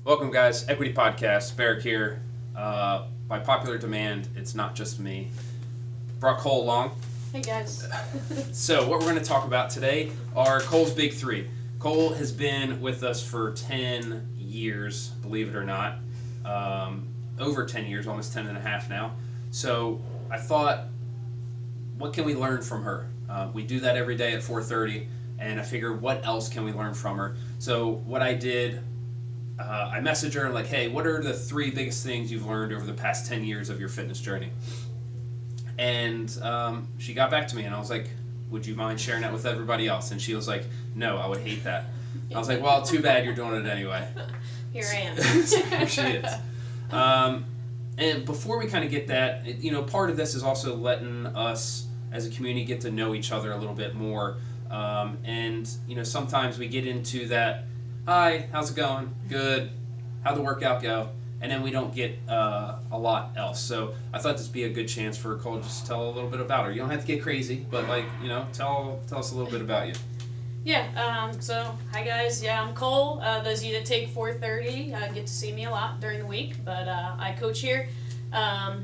Welcome, guys. Equity Podcast. Berek here. By popular demand, it's not just me. Brought Cole along. Hey guys. So, what we're going to talk about today are Cole's big three. Cole has been with us for 10 years, believe it or not. Over 10 years, almost 10 and a half now. So, I thought, what can we learn from her? We do that every day at 4:30, and I figured, what else can we learn from her? So, what I did, I messaged her like, hey, what are the three biggest things you've learned over the past 10 years of your fitness journey? And she got back to me, and I was like, would you mind sharing that with everybody else? And she was like, no, I would hate that. I was like, well, too bad you're doing it anyway. Here I am. So here she is. And before we kind of get that, part of this is also letting us as a community get to know each other a little bit more. Sometimes we get into that, hi, how's it going? Good. How'd the workout go? And then we don't get a lot else. So I thought this would be a good chance for Cole to just tell a little bit about her. You don't have to get crazy, but tell us a little bit about you. Yeah, so hi guys. Yeah, I'm Cole. Those of you that take 4:30 get to see me a lot during the week, but I coach here. I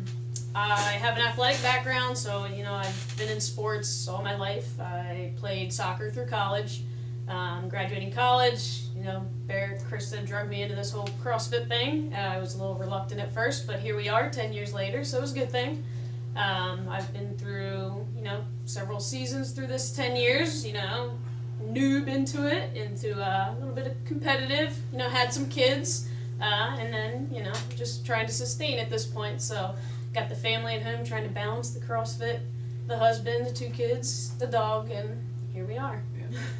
have an athletic background, so I've been in sports all my life. I played soccer through college. Graduating college, Berek, Krista drugged me into this whole CrossFit thing. I was a little reluctant at first, but here we are 10 years later, so it was a good thing. I've been through, several seasons through this 10 years, noob into it, into a little bit of competitive, had some kids, and then, just trying to sustain at this point. So got the family at home trying to balance the CrossFit, the husband, the two kids, the dog, and here we are.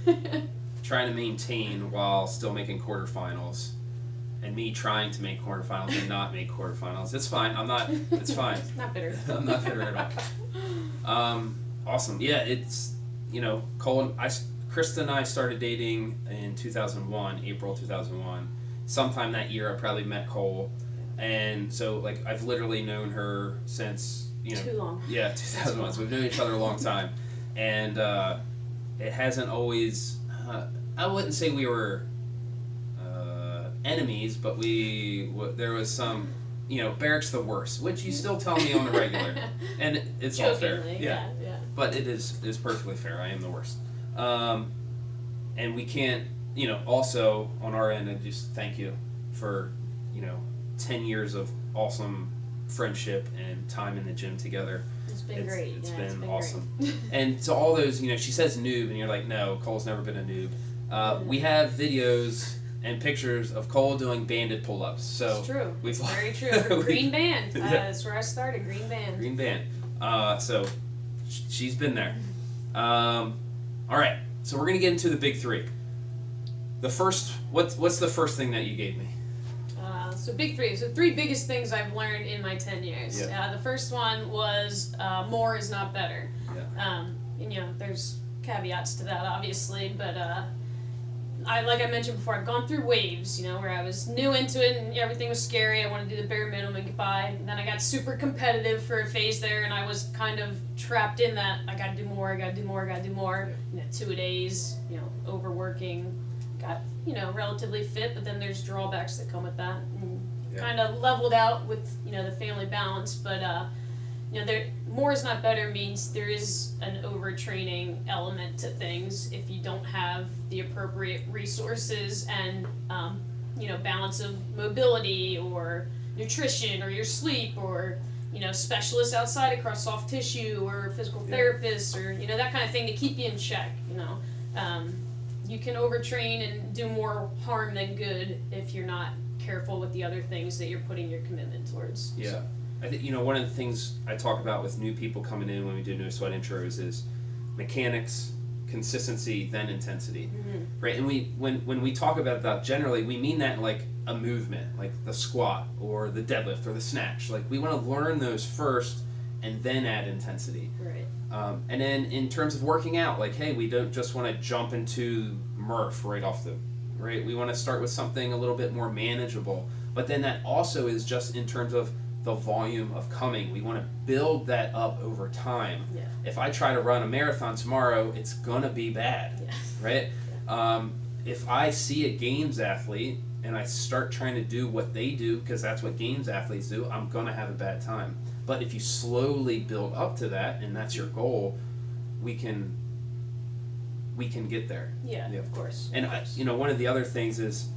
Yeah. Trying to maintain while still making quarterfinals, and me trying to make quarterfinals and not make quarterfinals. It's fine. It's fine. Not bitter. I'm not bitter at all. Awesome. Yeah, it's, Cole and Krista and I started dating in 2001, April 2001. Sometime that year, I probably met Cole, and so I've literally known her since Too long. Yeah, 2001. So we've known each other a long time, and it hasn't always. I wouldn't say we were enemies, but there was some. Berek's the worst, which you still tell me on the regular, and it's all fair. Yeah. But it is perfectly fair. I am the worst, and we can't. Also on our end, I just thank you for 10 years of awesome friendship and time in the gym together. It's been great. It's been awesome. Great. And to all those, she says noob, and you're like, no, Cole's never been a noob. We have videos and pictures of Cole doing banded pull-ups. So it's true. We've very true. Green band. That's where I started. Green band. Green band. So she's been there. All right. So we're gonna get into the big three. The first, what's the first thing that you gave me? So big three. So three biggest things I've learned in my 10 years. Yep. The first one was more is not better. Yeah. There's caveats to that, obviously, but like I mentioned before, I've gone through waves, where I was new into it and everything was scary. I wanted to do the bare minimum and get by. And then I got super competitive for a phase there, and I was kind of trapped in that. I got to do more. 2-a-days. Overworking. Got relatively fit, but then there's drawbacks that come with that. And kind of leveled out with the family balance, but more is not better means there is an overtraining element to things if you don't have the appropriate resources and balance of mobility or nutrition or your sleep or specialists outside across soft tissue or physical therapists or that kind of thing to keep you in check. You can overtrain and do more harm than good if you're not careful with the other things that you're putting your commitment towards. Yeah. I think, one of the things I talk about with new people coming in when we do No Sweat intros is mechanics, consistency, then intensity. Mm-hmm. Right? And when we talk about that, generally, we mean that in like a movement, like the squat or the deadlift or the snatch. Like, we want to learn those first and then add intensity. Right. And then in terms of working out, like, hey, we don't just want to jump into Murph right? We want to start with something a little bit more manageable. But then that also is just in terms of the volume of coming. We want to build that up over time. Yeah. If I try to run a marathon tomorrow, it's going to be bad, right? If I see a games athlete and I start trying to do what they do, because that's what games athletes do, I'm going to have a bad time. But if you slowly build up to that, and that's your goal, we can get there. Yeah, Yeah. of course. And one of the other things is,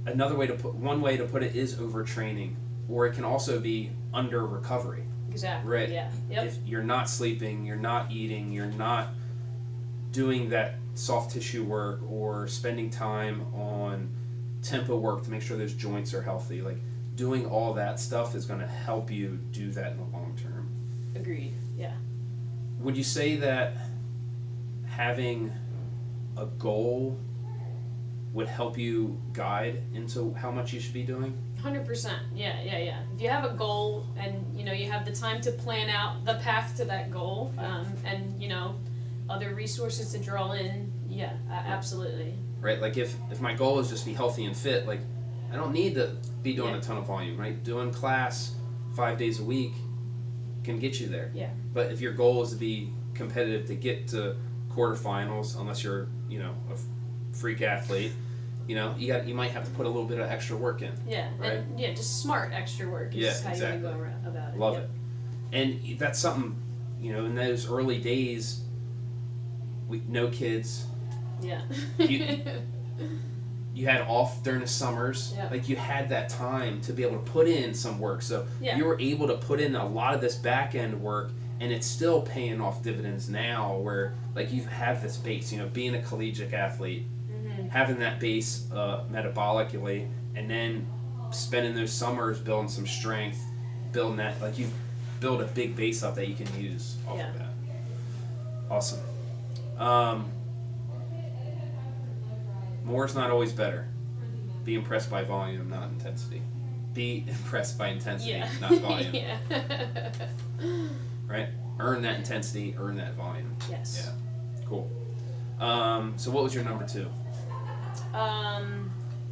one way to put it is overtraining, or it can also be under recovery. Exactly. Right. Yeah. Yep. If you're not sleeping, you're not eating, you're not doing that soft tissue work or spending time on tempo work to make sure those joints are healthy, like doing all that stuff is going to help you do that in the long term. Agreed. Yeah. Would you say that having a goal would help you guide into how much you should be doing? 100%. Yeah. If you have a goal and you have the time to plan out the path to that goal, and other resources to draw in, yeah, absolutely. Right, like if my goal is just to be healthy and fit, like I don't need to be doing a ton of volume, right? Doing class 5 days a week can get you there. Yeah. But if your goal is to be competitive, to get to quarterfinals, unless you're a freak athlete, you might have to put a little bit of extra work in. Yeah. Right? And just smart extra work is how exactly. you go about it. Love it. And that's something, in those early days, no kids. Yeah. You had off during the summers. Yeah. Like you had that time to be able to put in some work. So you were able to put in a lot of this back end work, and it's still paying off dividends now, where like you have this base, being a collegiate athlete, having that base metabolically, and then spending those summers building some strength, building that, like you build a big base up that you can use off of that. Awesome. More's not always better. Be impressed by volume, not intensity. Be impressed by intensity, not volume. Yeah. Right? Earn that intensity, earn that volume. Yes. Yeah. Cool. So what was your number 2?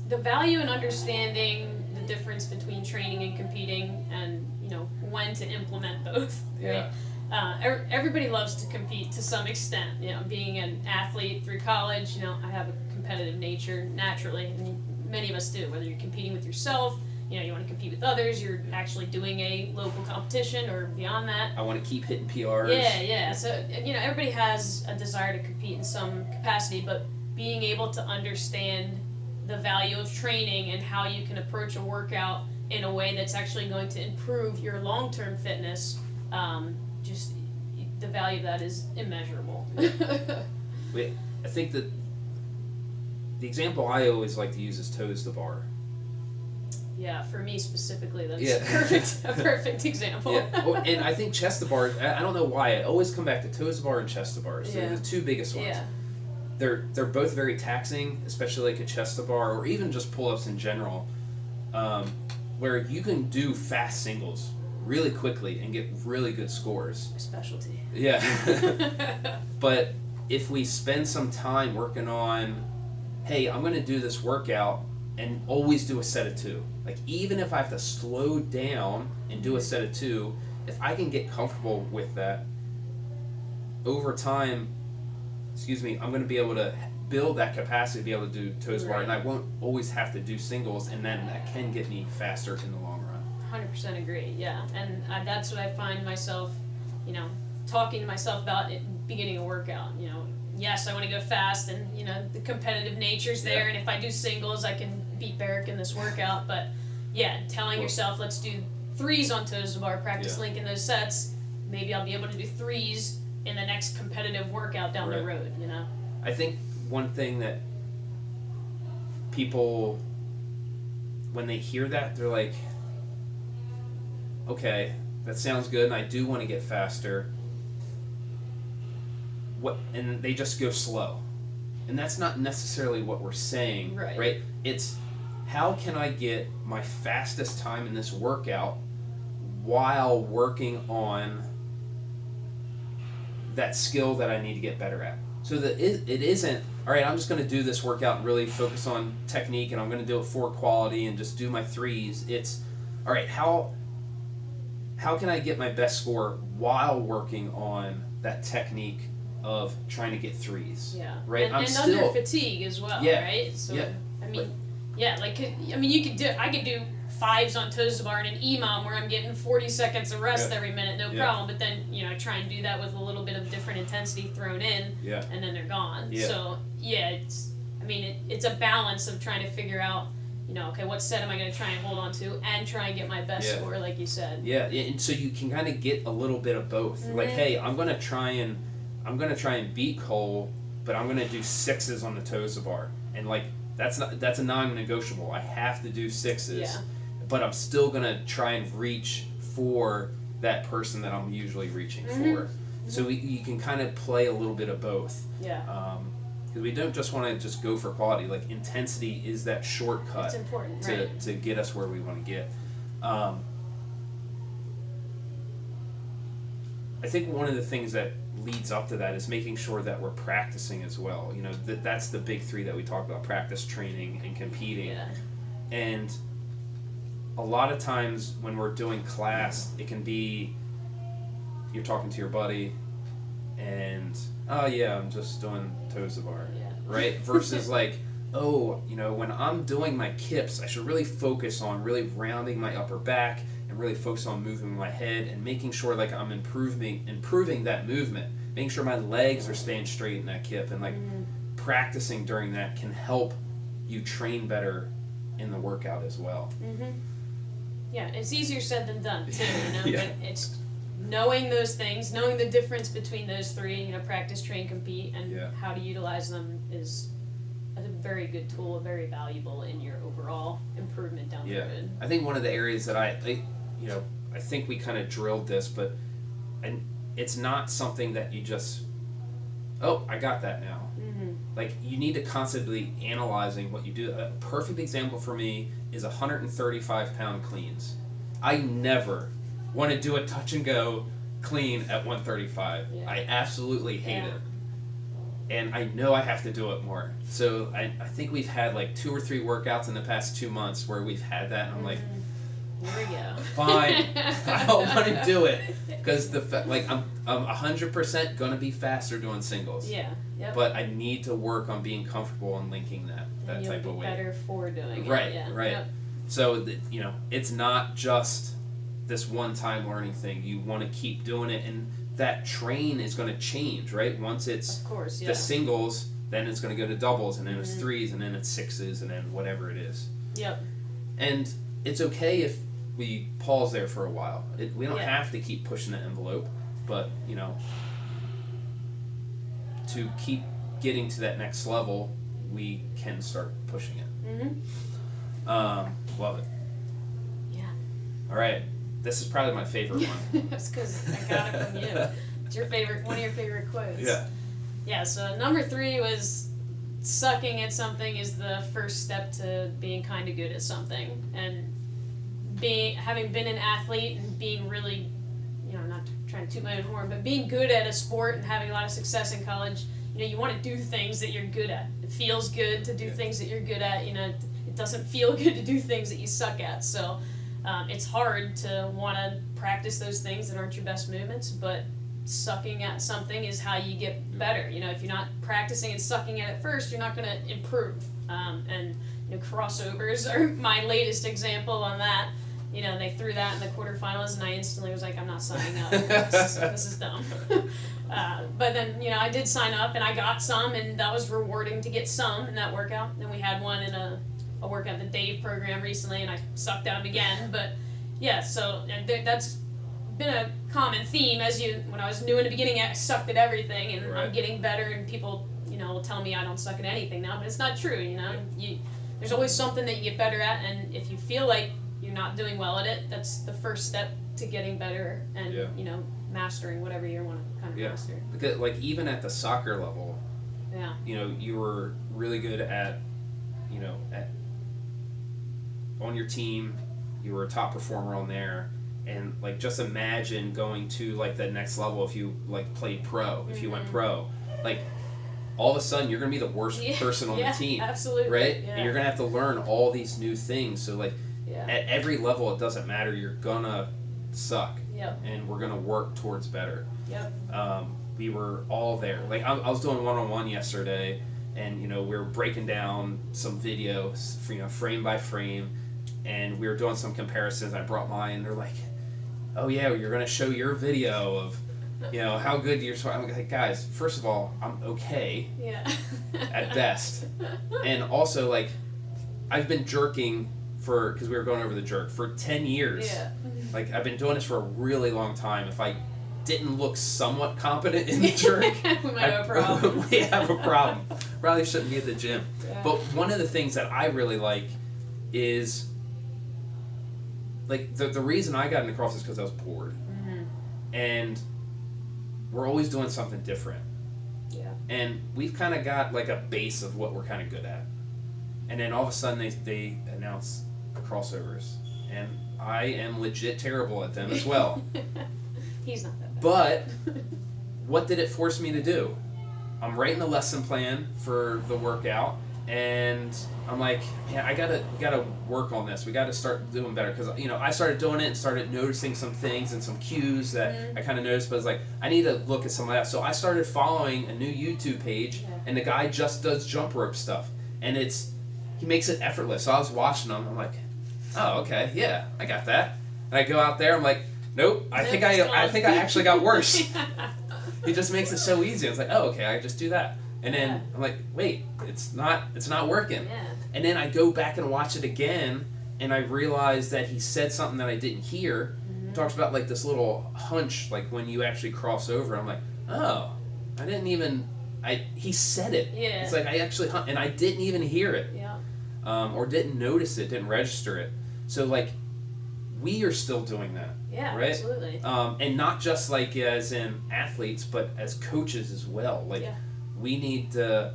The value in understanding the difference between training and competing, and when to implement both. Yeah. Right? Everybody loves to compete to some extent. Being an athlete through college, I have a competitive nature naturally, and many of us do. Whether you're competing with yourself, you want to compete with others, you're actually doing a local competition or beyond that. I want to keep hitting PRs. Yeah. So everybody has a desire to compete in some capacity, but being able to understand the value of training and how you can approach a workout in a way that's actually going to improve your long-term fitness, just the value of that is immeasurable. I think that the example I always like to use is toes to bar. Yeah, for me specifically, that's a perfect example. Yeah, and I think chest to bar, I don't know why, I always come back to toes to bar and chest to bar. So they're the two biggest ones. Yeah. They're both very taxing, especially like a chest to bar, or even just pull-ups in general, where you can do fast singles really quickly and get really good scores. My specialty. Yeah. But if we spend some time working on, hey, I'm going to do this workout and always do a set of 2. Like even if I have to slow down and do a set of 2, if I can get comfortable with that, over time, I'm going to be able to build that capacity to be able to do toes bar, and I won't always have to do singles, and then that can get me faster in the long run. 100% agree, yeah. And that's what I find myself, talking to myself about at beginning a workout. Yes, I want to go fast, and the competitive nature's there, and if I do singles, I can beat Berek in this workout. But yeah, telling yourself, let's do 3s on toes to bar, practice linking those sets. Maybe I'll be able to do 3s in the next competitive workout down the road. I think one thing that people, when they hear that, they're like, okay, that sounds good, and I do want to get faster. And they just go slow. And that's not necessarily what we're saying, right? It's how can I get my fastest time in this workout while working on that skill that I need to get better at. So that it isn't, all right, I'm just going to do this workout and really focus on technique, and I'm going to do it for quality and just do my 3s. It's, all right, how can I get my best score while working on that technique of trying to get 3s? Yeah. Right? And under fatigue as well, right? So, I mean, Yeah, like, I mean, I could do fives on toes to bar in an EMOM where I'm getting 40 seconds of rest every minute, no problem. But then, I try and do that with a little bit of different intensity thrown in, and then they're gone. Yeah. So, it's a balance of trying to figure out, okay, what set am I going to try and hold on to and try and get my best score, like you said. Yeah, and so you can kind of get a little bit of both. Mm-hmm. Like, hey, I'm gonna try and beat Cole, but I'm gonna do sixes on the toes to bar, and like that's a non-negotiable. I have to do sixes. Yeah. But I'm still gonna try and reach for that person that I'm usually reaching for. Mm-hmm. So you can kind of play a little bit of both. Yeah. Because we don't just want to just go for quality. Like, intensity is that shortcut. It's important, to get us where we want to get. I think one of the things that leads up to that is making sure that we're practicing as well. That's the big three that we talk about: practice, training, and competing. Yeah. And a lot of times when we're doing class, it can be you're talking to your buddy and, oh yeah, I'm just doing toes to bar, right? Versus like, when I'm doing my kips, I should really focus on really rounding my upper back and really focus on moving my head and making sure like I'm improving that movement, making sure my legs are staying straight in that kip, and like practicing during that can help you train better in the workout as well. Mm-hmm. Yeah, it's easier said than done too, Yeah. But it's knowing those things, knowing the difference between those three, practice, train, compete, and how to utilize them is a very good tool, very valuable in your overall improvement down the road. I think one of the areas that I think we kind of drilled this, but it's not something that you just, I got that now. Mm-hmm. Like, you need to constantly analyzing what you do. A perfect example for me is 135-pound cleans. I never want to do a touch and go clean at 135. Yeah. I absolutely hate it. And I know I have to do it more. So I think we've had like 2 or 3 workouts in the past 2 months where we've had that, and I'm like, here we go. Fine, I don't want to do it because I'm 100% gonna be faster doing singles. Yeah. Yep. But I need to work on being comfortable and linking that type of weight. Better for doing it. Right. Yeah. Right. Yep. So it's not just this one-time learning thing. You want to keep doing it, and that train is going to change, right? Once it's of course, the singles, then it's going to go to doubles, and then it's threes, and then it's sixes, and then whatever it is. Yep. And it's okay if we pause there for a while. We don't have to keep pushing the envelope, but to keep getting to that next level, we can start pushing it. Love it. Yeah. All right. This is probably my favorite one. That's because I got it from you. It's one of your favorite quotes. Yeah. Yeah, so number 3 was sucking at something is the first step to being kind of good at something. And having been an athlete and being really, not trying to toot my own horn, but being good at a sport and having a lot of success in college, you want to do things that you're good at. It feels good to do things that you're good at. It doesn't feel good to do things that you suck at. So it's hard to want to practice those things that aren't your best movements, but sucking at something is how you get better. If you're not practicing and sucking at it first, you're not going to improve. And crossovers are my latest example on that. They threw that in the quarterfinals, and I instantly was like, I'm not signing up. This is dumb. But then, I did sign up, and I got some, and that was rewarding to get some in that workout. Then we had one in a workout, the Dave program recently, and I sucked at them again. But yeah, so that's been a common theme. When I was new in the beginning, I sucked at everything, and I'm getting better, and people, will tell me I don't suck at anything now, but it's not true. There's always something that you get better at, and if you feel like you're not doing well at it, that's the first step to getting better and mastering whatever you want to kind of master. Because even at the soccer level, you were really good at on your team, you were a top performer on there, and just imagine going to the next level if you played pro, if you went pro, all of a sudden you're gonna be the worst person on the team. Absolutely. Right? Yeah. And you're gonna have to learn all these new things. So at every level, it doesn't matter. You're gonna suck. Yep. And we're gonna work towards better. Yep. We were all there. I was doing one-on-one yesterday, and we're breaking down some videos, frame by frame, and we were doing some comparisons. I brought mine. They're like, "Oh yeah, you're gonna show your video of, how good you're." I'm like, guys, first of all, I'm okay. Yeah. At best, and also like, I've been jerking because we were going over the jerk for 10 years. Yeah. Like, I've been doing this for a really long time. If I didn't look somewhat competent in the jerk, we might have a problem. probably have a problem. Probably shouldn't be at the gym. Yeah. But one of the things that I really like is, like, the reason I got into CrossFit is because I was bored. Mm-hmm. And we're always doing something different. Yeah. And we've kind of got, like, a base of what we're kind of good at. And then all of a sudden they announce crossovers. And I am legit terrible at them as well. He's not that bad. But what did it force me to do? I'm writing a lesson plan for the workout, and I'm like, yeah, I gotta work on this. We gotta start doing better, because I started doing it and started noticing some things and some cues that I kind of noticed. But it's like, I need to look at some of that. So I started following a new YouTube page, and the guy just does jump rope stuff, and he makes it effortless. So I was watching him. I'm like, oh, okay, yeah, I got that. And I go out there. I'm like, nope. I think I actually got worse. He just makes it so easy. It's like, oh, okay, I just do that. And then I'm like, wait, it's not working. Yeah. And then I go back and watch it again, and I realize that he said something that I didn't hear. He talks about like this little hunch, like when you actually cross over. I'm like, oh, I didn't even. He said it. Yeah. It's like I actually and I didn't even hear it. Yeah. Or didn't notice it, didn't register it. So like, we are still doing that. Yeah, right? Absolutely. And not just like as in athletes, but as coaches as well. Like, we need to,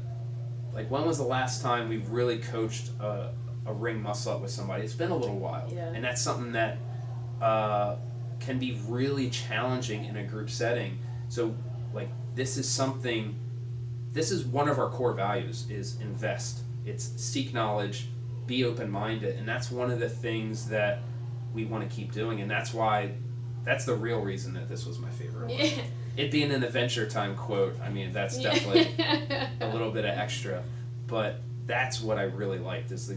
like, when was the last time we've really coached a ring muscle up with somebody? It's been a little while. Yeah. And that's something that can be really challenging in a group setting. So, like, this is one of our core values, is invest. It's seek knowledge, be open-minded, and that's one of the things that we want to keep doing, and that's the real reason that this was my favorite one. It being an Adventure Time quote, I mean, that's definitely a little bit of extra, but that's what I really liked, is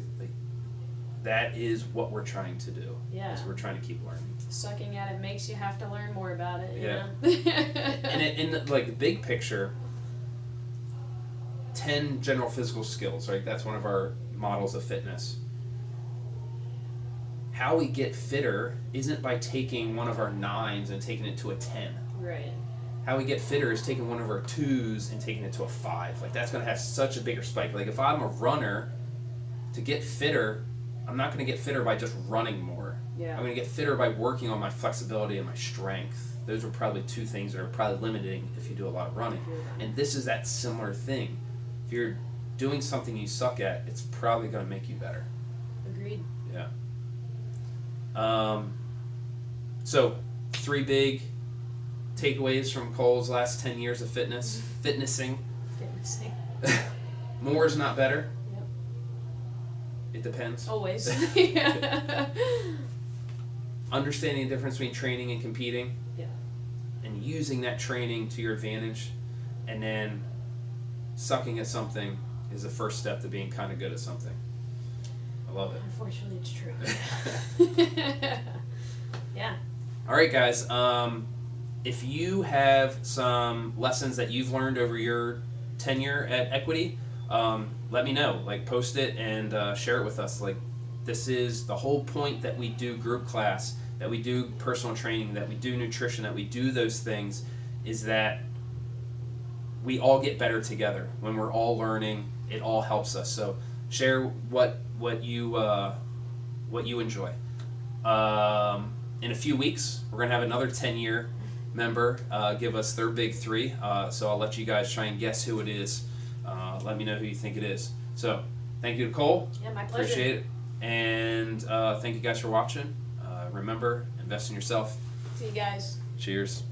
that is what we're trying to do. Yeah. Is we're trying to keep learning. Sucking at it makes you have to learn more about it. Yeah. And in like the big picture, 10 general physical skills, right? That's one of our models of fitness. How we get fitter isn't by taking one of our 9s and taking it to a 10. Right. How we get fitter is taking one of our 2s and taking it to a 5. Like, that's going to have such a bigger spike. Like, if I'm a runner, to get fitter, I'm not going to get fitter by just running more. Yeah. I'm going to get fitter by working on my flexibility and my strength. Those are probably 2 things that are probably limiting if you do a lot of running. And this is that similar thing. If you're doing something you suck at, it's probably going to make you better. Agreed. Yeah. So 3 big takeaways from Cole's last 10 years of fitnessing. More is not better. Yep. It depends. Always. Understanding the difference between training and competing. Yeah. And using that training to your advantage, and then sucking at something is the first step to being kind of good at something. I love it. Unfortunately, it's true. Yeah. All right, guys. If you have some lessons that you've learned over your tenure at Equity, let me know. Like, post it and share it with us. Like, this is the whole point that we do group class, that we do personal training, that we do nutrition, that we do those things, is that we all get better together. When we're all learning, it all helps us. So share what you enjoy. In a few weeks, we're gonna have another 10-year member give us their big 3. So I'll let you guys try and guess who it is. Let me know who you think it is. So thank you to Cole. Yeah, my pleasure. Appreciate it. And thank you guys for watching. Remember, invest in yourself. See you guys. Cheers.